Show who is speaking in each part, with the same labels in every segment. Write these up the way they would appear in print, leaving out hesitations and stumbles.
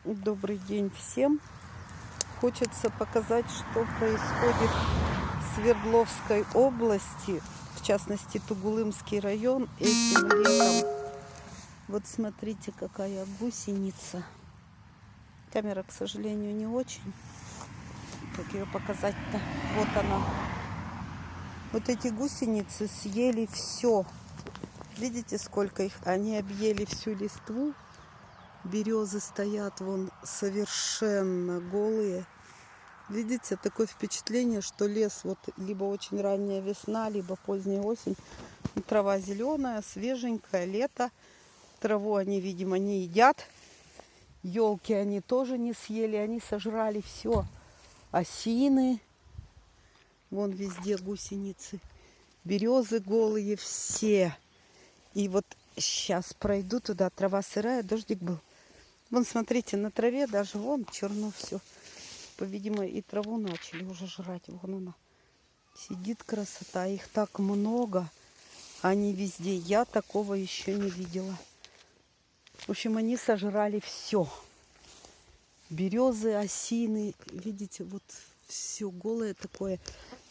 Speaker 1: Добрый день всем. Хочется показать, что происходит в Свердловской области, в частности Тугулымский район этим летом. Вот смотрите, какая гусеница. Камера, к сожалению, не очень. Как ее показать-то? Вот она. Вот эти гусеницы съели все. Видите, сколько их? Они объели всю листву. Березы стоят вон совершенно голые. Видите, такое впечатление, что лес вот либо очень ранняя весна, либо поздняя осень. Трава зеленая, свеженькая, лето. Траву они, видимо, не едят. Елки они тоже не съели, они сожрали все. Осины, вон везде гусеницы. Березы голые все. И вот сейчас пройду туда, трава сырая, дождик был. Вон, смотрите, на траве даже вон черно все. По-видимому, и траву начали уже жрать. Вон она сидит, красота. Их так много. Они везде. Я такого еще не видела. В общем, они сожрали все. Березы, осины. Видите, вот все голое такое.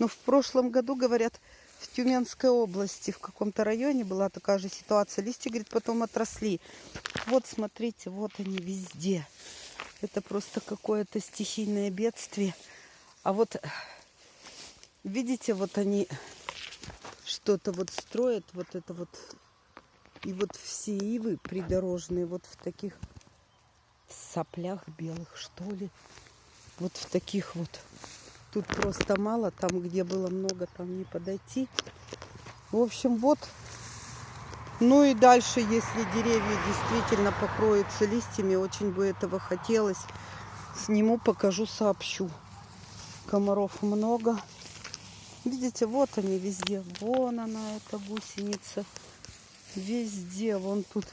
Speaker 1: Но в прошлом году, говорят, в Тюменской области, в каком-то районе была такая же ситуация. Листья, говорит, потом отросли. Вот, смотрите, вот они везде. Это просто какое-то стихийное бедствие. А вот, видите, вот они что-то вот строят, вот это вот. И вот все ивы придорожные вот в таких соплях белых, что ли. Вот в таких вот. Тут просто мало, там, где было много, там не подойти. В общем, вот. Ну и дальше, если деревья действительно покроются листьями, очень бы этого хотелось. Сниму, покажу, сообщу. Комаров много. Видите, вот они везде. Вон она, эта гусеница. Везде, вон тут